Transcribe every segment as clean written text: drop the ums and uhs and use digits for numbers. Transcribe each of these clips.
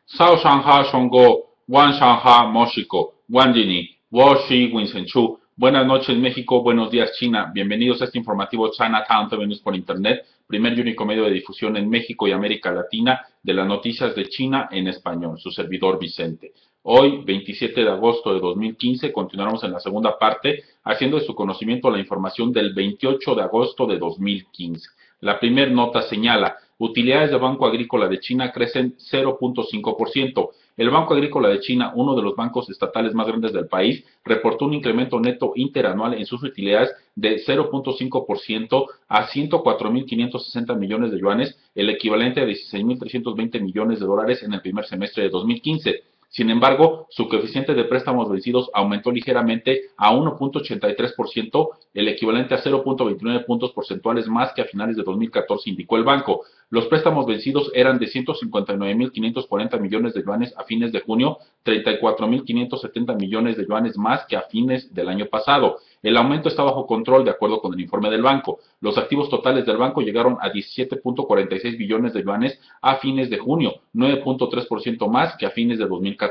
Sao Shanghai Shongo, Wan Shanghai Moshiko, Wanjini, Woshi Winsenchu. Buenas noches México, buenos días China. Bienvenidos a este informativo Chinatown TV News por Internet, primer y único medio de difusión en México y América Latina de las noticias de China en español. Su servidor Vicente. Hoy, 27 de agosto de 2015, continuaremos en la segunda parte, haciendo de su conocimiento la información del 28 de agosto de 2015. La primera nota señala, utilidades del Banco Agrícola de China crecen 0.5%. El Banco Agrícola de China, uno de los bancos estatales más grandes del país, reportó un incremento neto interanual en sus utilidades de 0.5% a 104.560 millones de yuanes, el equivalente a 16.320 millones de dólares en el primer semestre de 2015. Sin embargo, su coeficiente de préstamos vencidos aumentó ligeramente a 1.83%, el equivalente a 0.29 puntos porcentuales más que a finales de 2014, indicó el banco. Los préstamos vencidos eran de 159.540 millones de yuanes a fines de junio, 34.570 millones de yuanes más que a fines del año pasado. El aumento está bajo control de acuerdo con el informe del banco. Los activos totales del banco llegaron a 17.46 billones de yuanes a fines de junio, 9.3% más que a fines de 2014.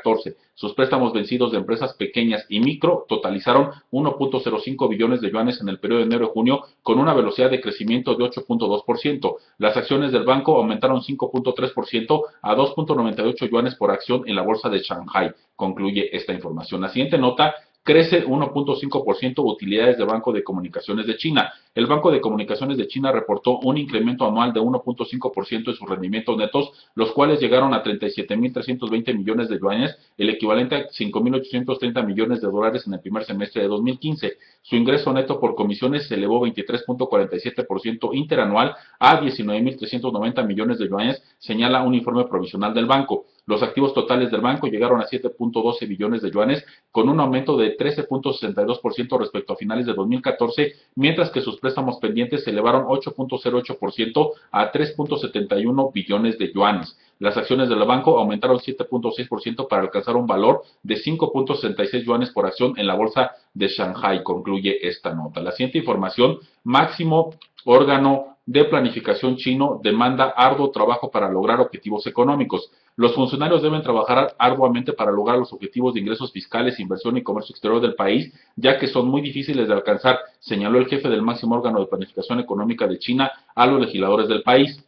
Sus préstamos vencidos de empresas pequeñas y micro totalizaron 1.05 billones de yuanes en el periodo de enero a junio, con una velocidad de crecimiento de 8.2%. Las acciones del banco aumentaron 5.3% a 2.98 yuanes por acción en la bolsa de Shanghai. Concluye esta información. La siguiente nota: crece 1.5% utilidades del Banco de Comunicaciones de China. El Banco de Comunicaciones de China reportó un incremento anual de 1.5% en sus rendimientos netos, los cuales llegaron a 37.320 millones de yuanes, el equivalente a 5.830 millones de dólares en el primer semestre de 2015. Su ingreso neto por comisiones se elevó 23.47% interanual a 19.390 millones de yuanes, señala un informe provisional del banco. Los activos totales del banco llegaron a 7.12 billones de yuanes, con un aumento de 13.62% respecto a finales de 2014, mientras que sus préstamos pendientes se elevaron 8.08% a 3.71 billones de yuanes. Las acciones del banco aumentaron 7.6% para alcanzar un valor de 5.66 yuanes por acción en la bolsa de Shanghai, concluye esta nota. La siguiente información: máximo órgano de planificación chino demanda arduo trabajo para lograr objetivos económicos. Los funcionarios deben trabajar arduamente para lograr los objetivos de ingresos fiscales, inversión y comercio exterior del país, ya que son muy difíciles de alcanzar, señaló el jefe del máximo órgano de planificación económica de China a los legisladores del país.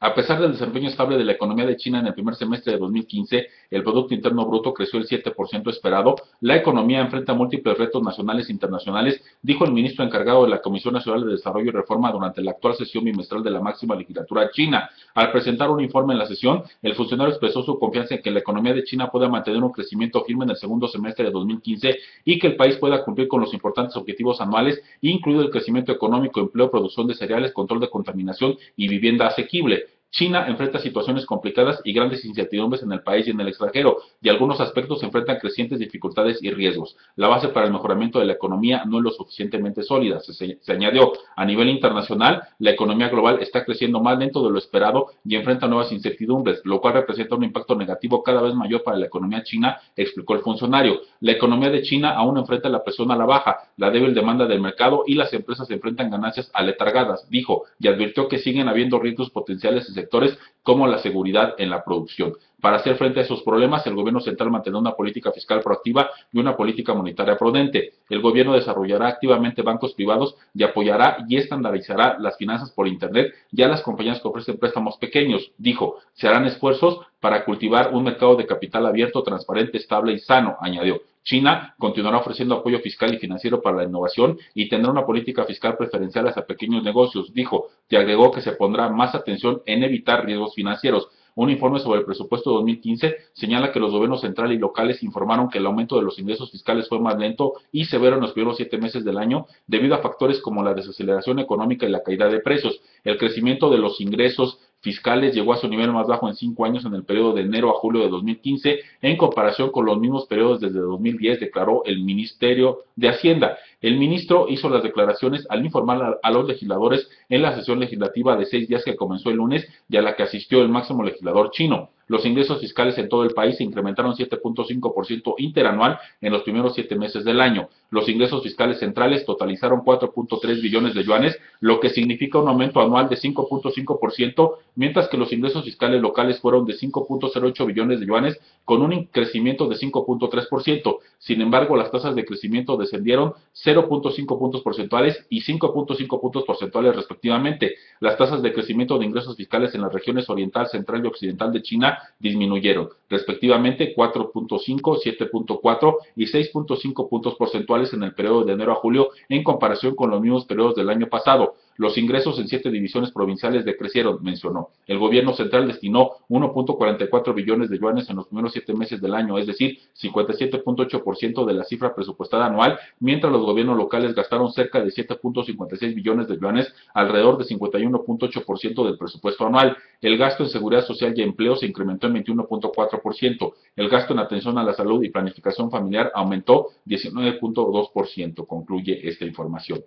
A pesar del desempeño estable de la economía de China en el primer semestre de 2015, el Producto Interno Bruto creció el 7% esperado. La economía enfrenta múltiples retos nacionales e internacionales, dijo el ministro encargado de la Comisión Nacional de Desarrollo y Reforma durante la actual sesión bimestral de la máxima legislatura china. Al presentar un informe en la sesión, el funcionario expresó su confianza en que la economía de China pueda mantener un crecimiento firme en el segundo semestre de 2015 y que el país pueda cumplir con los importantes objetivos anuales, incluido el crecimiento económico, empleo, producción de cereales, control de contaminación y vivienda asequible. China enfrenta situaciones complicadas y grandes incertidumbres en el país y en el extranjero, y algunos aspectos enfrentan crecientes dificultades y riesgos. La base para el mejoramiento de la economía no es lo suficientemente sólida, se añadió. A nivel internacional, la economía global está creciendo más lento de lo esperado y enfrenta nuevas incertidumbres, lo cual representa un impacto negativo cada vez mayor para la economía china, explicó el funcionario. La economía de China aún enfrenta la presión a la baja, la débil demanda del mercado y las empresas enfrentan ganancias aletargadas, dijo, y advirtió que siguen habiendo riesgos potenciales en sectores como la seguridad en la producción. Para hacer frente a esos problemas, el gobierno central mantendrá una política fiscal proactiva y una política monetaria prudente. El gobierno desarrollará activamente bancos privados y apoyará y estandarizará las finanzas por Internet y a las compañías que ofrecen préstamos pequeños, dijo. Se harán esfuerzos para cultivar un mercado de capital abierto, transparente, estable y sano, añadió. China continuará ofreciendo apoyo fiscal y financiero para la innovación y tendrá una política fiscal preferencial hacia pequeños negocios, dijo, y agregó que se pondrá más atención en evitar riesgos financieros. Un informe sobre el presupuesto 2015 señala que los gobiernos centrales y locales informaron que el aumento de los ingresos fiscales fue más lento y severo en los primeros 7 meses del año debido a factores como la desaceleración económica y la caída de precios. El crecimiento de los ingresos fiscales llegó a su nivel más bajo en 5 años en el periodo de enero a julio de 2015 en comparación con los mismos periodos desde 2010, declaró el Ministerio de Hacienda. El ministro hizo las declaraciones al informar a los legisladores en la sesión legislativa de 6 días que comenzó el lunes y a la que asistió el máximo legislador chino. Los ingresos fiscales en todo el país se incrementaron 7.5% interanual en los primeros 7 meses del año. Los ingresos fiscales centrales totalizaron 4.3 billones de yuanes, lo que significa un aumento anual de 5.5%, mientras que los ingresos fiscales locales fueron de 5.08 billones de yuanes, con un crecimiento de 5.3%. Sin embargo, las tasas de crecimiento descendieron 0.5 puntos porcentuales y 5.5 puntos porcentuales respectivamente. Las tasas de crecimiento de ingresos fiscales en las regiones oriental, central y occidental de China disminuyeron, respectivamente 4.5, 7.4 y 6.5 puntos porcentuales en el periodo de enero a julio en comparación con los mismos periodos del año pasado. Los ingresos en 7 divisiones provinciales decrecieron, mencionó. El gobierno central destinó 1.44 billones de yuanes en los primeros 7 meses del año, es decir, 57.8% de la cifra presupuestada anual, mientras los gobiernos locales gastaron cerca de 7.56 billones de yuanes, alrededor de 51.8% del presupuesto anual. El gasto en seguridad social y empleo se incrementó en 21.4%. El gasto en atención a la salud y planificación familiar aumentó 19.2%, concluye esta información.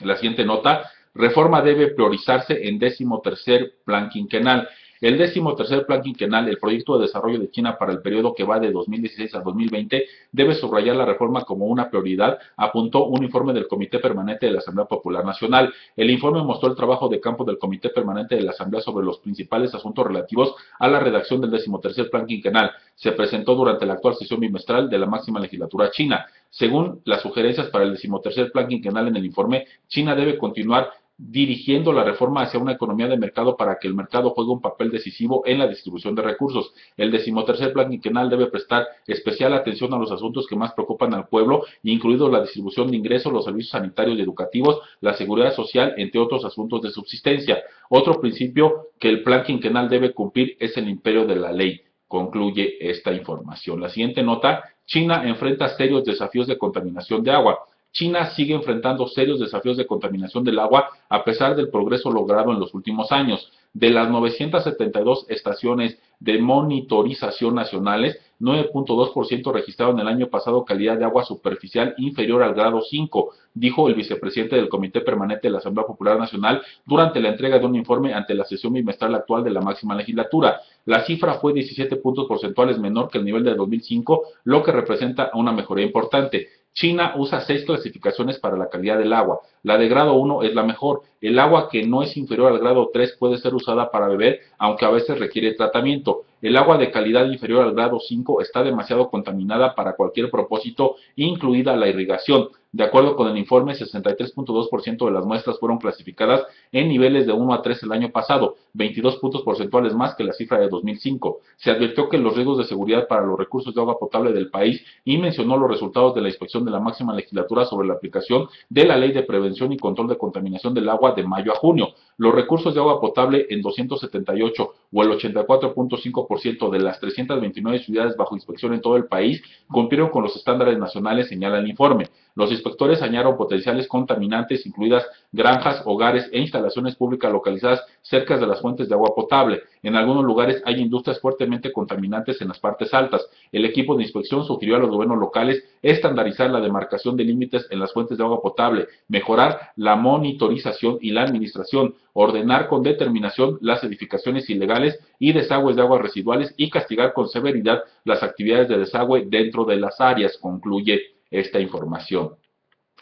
La siguiente nota: reforma debe priorizarse en 13º plan quinquenal. El 13º plan quinquenal, el proyecto de desarrollo de China para el periodo que va de 2016 a 2020, debe subrayar la reforma como una prioridad, apuntó un informe del Comité Permanente de la Asamblea Popular Nacional. El informe mostró el trabajo de campo del Comité Permanente de la Asamblea sobre los principales asuntos relativos a la redacción del 13º plan quinquenal. Se presentó durante la actual sesión bimestral de la máxima legislatura china. Según las sugerencias para el 13º plan quinquenal en el informe, China debe continuar dirigiendo la reforma hacia una economía de mercado para que el mercado juegue un papel decisivo en la distribución de recursos. El 13º plan quinquenal debe prestar especial atención a los asuntos que más preocupan al pueblo, incluidos la distribución de ingresos, los servicios sanitarios y educativos, la seguridad social, entre otros asuntos de subsistencia. Otro principio que el plan quinquenal debe cumplir es el imperio de la ley, concluye esta información. La siguiente nota: China enfrenta serios desafíos de contaminación de agua. China sigue enfrentando serios desafíos de contaminación del agua a pesar del progreso logrado en los últimos años. De las 972 estaciones de monitorización nacionales, 9.2% registraron el año pasado calidad de agua superficial inferior al grado 5, dijo el vicepresidente del Comité Permanente de la Asamblea Popular Nacional durante la entrega de un informe ante la sesión bimestral actual de la máxima legislatura. La cifra fue 17 puntos porcentuales menor que el nivel de 2005, lo que representa una mejoría importante. China usa 6 clasificaciones para la calidad del agua. La de grado 1 es la mejor. El agua que no es inferior al grado 3 puede ser usada para beber, aunque a veces requiere tratamiento. El agua de calidad inferior al grado 5 está demasiado contaminada para cualquier propósito, incluida la irrigación. De acuerdo con el informe, 63.2% de las muestras fueron clasificadas en niveles de 1 a 3 el año pasado, 22 puntos porcentuales más que la cifra de 2005. Se advirtió que los riesgos de seguridad para los recursos de agua potable del país y mencionó los resultados de la inspección de la máxima legislatura sobre la aplicación de la Ley de Prevención y Control de Contaminación del Agua de mayo a junio. Los recursos de agua potable en 278 o el 84.5% de las 329 ciudades bajo inspección en todo el país cumplieron con los estándares nacionales, señala el informe. Los inspectores hallaron potenciales contaminantes, incluidas granjas, hogares e instalaciones públicas localizadas cerca de las fuentes de agua potable. En algunos lugares hay industrias fuertemente contaminantes en las partes altas. El equipo de inspección sugirió a los gobiernos locales estandarizar la demarcación de límites en las fuentes de agua potable, mejorar la monitorización y la administración, ordenar con determinación las edificaciones ilegales y desagües de aguas residuales y castigar con severidad las actividades de desagüe dentro de las áreas, concluye esta información.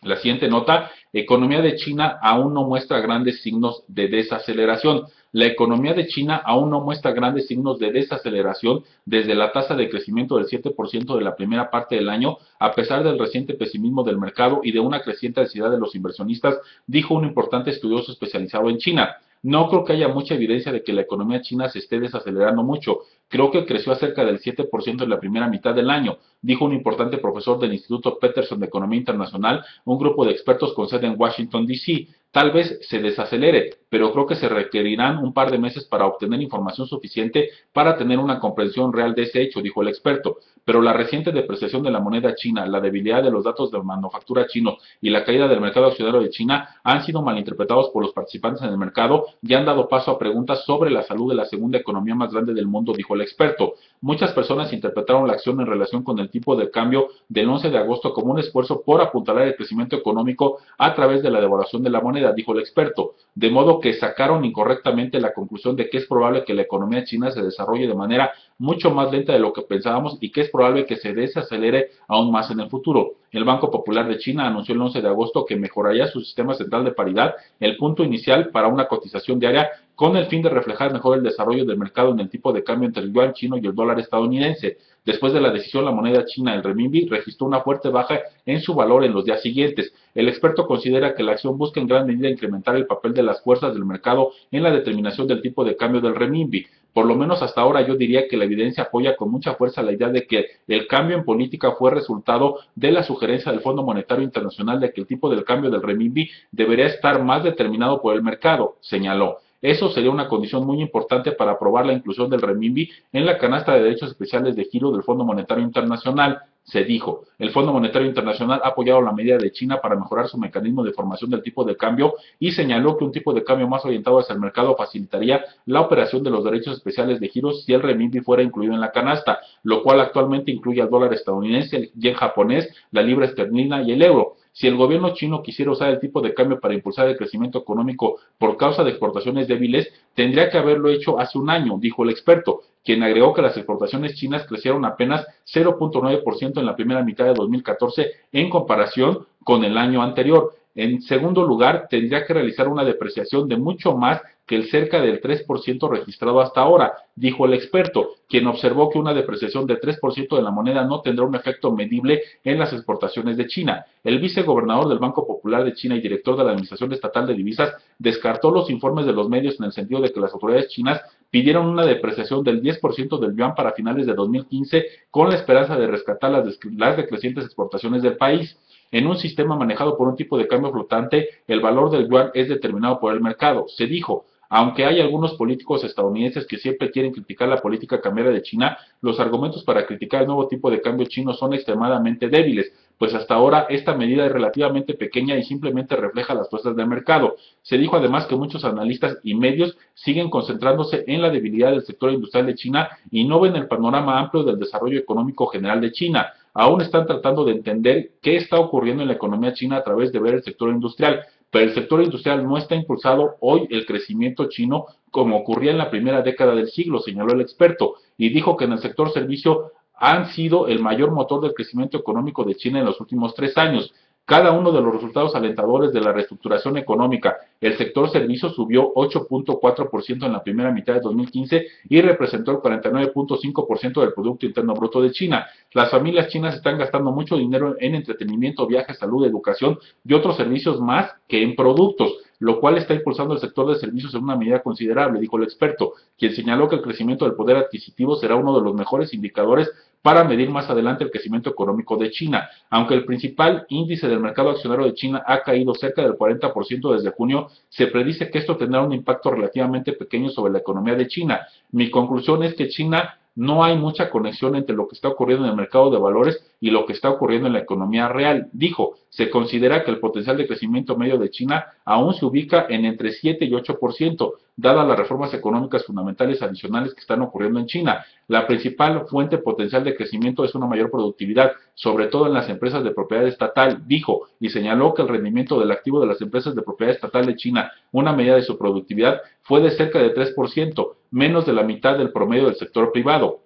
La siguiente nota: economía de China aún no muestra grandes signos de desaceleración. La economía de China aún no muestra grandes signos de desaceleración desde la tasa de crecimiento del 7% de la primera parte del año, a pesar del reciente pesimismo del mercado y de una creciente ansiedad de los inversionistas, dijo un importante estudioso especializado en China. No creo que haya mucha evidencia de que la economía china se esté desacelerando mucho. Creo que creció a cerca del 7% en la primera mitad del año, dijo un importante profesor del Instituto Peterson de Economía Internacional, un grupo de expertos con sede en Washington, D.C. Tal vez se desacelere, pero creo que se requerirán un par de meses para obtener información suficiente para tener una comprensión real de ese hecho, dijo el experto. Pero la reciente depreciación de la moneda china, la debilidad de los datos de manufactura chinos y la caída del mercado accionario de China han sido malinterpretados por los participantes en el mercado y han dado paso a preguntas sobre la salud de la segunda economía más grande del mundo, dijo el experto. Muchas personas interpretaron la acción en relación con el tipo de cambio del 11 de agosto como un esfuerzo por apuntalar el crecimiento económico a través de la devaluación de la moneda, dijo el experto, de modo que sacaron incorrectamente la conclusión de que es probable que la economía china se desarrolle de manera mucho más lenta de lo que pensábamos y que es probable que se desacelere aún más en el futuro. El Banco Popular de China anunció el 11 de agosto que mejoraría su sistema central de paridad, el punto inicial para una cotización diaria, con el fin de reflejar mejor el desarrollo del mercado en el tipo de cambio entre el yuan chino y el dólar estadounidense. Después de la decisión, la moneda china, el renminbi, registró una fuerte baja en su valor en los días siguientes. El experto considera que la acción busca en gran medida incrementar el papel de las fuerzas del mercado en la determinación del tipo de cambio del renminbi. Por lo menos hasta ahora yo diría que la evidencia apoya con mucha fuerza la idea de que el cambio en política fue resultado de la sugerencia del Fondo Monetario Internacional de que el tipo del cambio del renminbi debería estar más determinado por el mercado, señaló. Eso sería una condición muy importante para aprobar la inclusión del renminbi en la canasta de derechos especiales de giro del Fondo Monetario Internacional, se dijo. El Fondo Monetario Internacional ha apoyado la medida de China para mejorar su mecanismo de formación del tipo de cambio y señaló que un tipo de cambio más orientado hacia el mercado facilitaría la operación de los derechos especiales de giro si el renminbi fuera incluido en la canasta, lo cual actualmente incluye al dólar estadounidense, el yen japonés, la libra esterlina y el euro. Si el gobierno chino quisiera usar el tipo de cambio para impulsar el crecimiento económico por causa de exportaciones débiles, tendría que haberlo hecho hace un año, dijo el experto, quien agregó que las exportaciones chinas crecieron apenas 0.9% en la primera mitad de 2014 en comparación con el año anterior. En segundo lugar, tendría que realizar una depreciación de mucho más que el cerca del 3% registrado hasta ahora, dijo el experto, quien observó que una depreciación de 3% de la moneda no tendrá un efecto medible en las exportaciones de China. El vicegobernador del Banco Popular de China y director de la Administración Estatal de Divisas descartó los informes de los medios en el sentido de que las autoridades chinas pidieron una depreciación del 10% del yuan para finales de 2015 con la esperanza de rescatar las decrecientes exportaciones del país. En un sistema manejado por un tipo de cambio flotante, el valor del yuan es determinado por el mercado, se dijo. Aunque hay algunos políticos estadounidenses que siempre quieren criticar la política cambiaria de China, los argumentos para criticar el nuevo tipo de cambio chino son extremadamente débiles, pues hasta ahora esta medida es relativamente pequeña y simplemente refleja las fuerzas del mercado. Se dijo además que muchos analistas y medios siguen concentrándose en la debilidad del sector industrial de China y no ven el panorama amplio del desarrollo económico general de China. Aún están tratando de entender qué está ocurriendo en la economía china a través de ver el sector industrial, pero el sector industrial no está impulsado hoy el crecimiento chino como ocurría en la primera década del siglo, señaló el experto, y dijo que en el sector servicio han sido el mayor motor del crecimiento económico de China en los últimos 3 años. Cada uno de los resultados alentadores de la reestructuración económica, el sector servicios subió 8.4% en la primera mitad de 2015 y representó el 49.5% del Producto Interno Bruto de China. Las familias chinas están gastando mucho dinero en entretenimiento, viajes, salud, educación y otros servicios más que en productos, lo cual está impulsando el sector de servicios en una medida considerable, dijo el experto, quien señaló que el crecimiento del poder adquisitivo será uno de los mejores indicadores para medir más adelante el crecimiento económico de China. Aunque el principal índice del mercado accionario de China ha caído cerca del 40% desde junio, se predice que esto tendrá un impacto relativamente pequeño sobre la economía de China. Mi conclusión es que China no hay mucha conexión entre lo que está ocurriendo en el mercado de valores y lo que está ocurriendo en la economía real. Dijo, se considera que el potencial de crecimiento medio de China aún se ubica en entre 7 y 8%, dadas las reformas económicas fundamentales adicionales que están ocurriendo en China. La principal fuente potencial de crecimiento es una mayor productividad, sobre todo en las empresas de propiedad estatal, dijo, y señaló que el rendimiento del activo de las empresas de propiedad estatal de China, una medida de su productividad, fue de cerca de 3%, menos de la mitad del promedio del sector privado.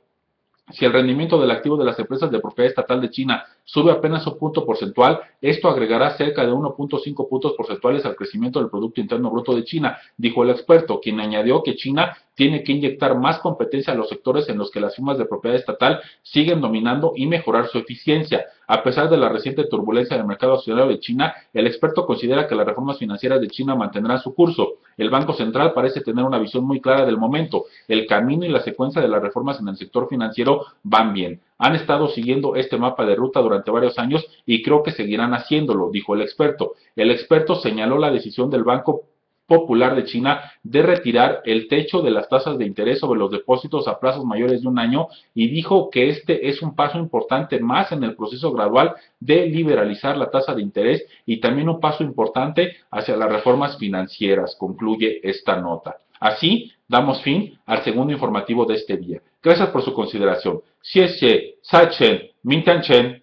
Si el rendimiento del activo de las empresas de propiedad estatal de China sube apenas un punto porcentual, esto agregará cerca de 1.5 puntos porcentuales al crecimiento del Producto Interno Bruto de China, dijo el experto, quien añadió que China tiene que inyectar más competencia a los sectores en los que las firmas de propiedad estatal siguen dominando y mejorar su eficiencia. A pesar de la reciente turbulencia del mercado accionario de China, el experto considera que las reformas financieras de China mantendrán su curso. El Banco Central parece tener una visión muy clara del momento. El camino y la secuencia de las reformas en el sector financiero van bien. Han estado siguiendo este mapa de ruta durante varios años y creo que seguirán haciéndolo, dijo el experto. El experto señaló la decisión del Banco Popular de China de retirar el techo de las tasas de interés sobre los depósitos a plazos mayores de un año y dijo que este es un paso importante más en el proceso gradual de liberalizar la tasa de interés y también un paso importante hacia las reformas financieras, concluye esta nota. Así, damos fin al segundo informativo de este día. Gracias por su consideración. Xie xie, sai chen, min tan chen.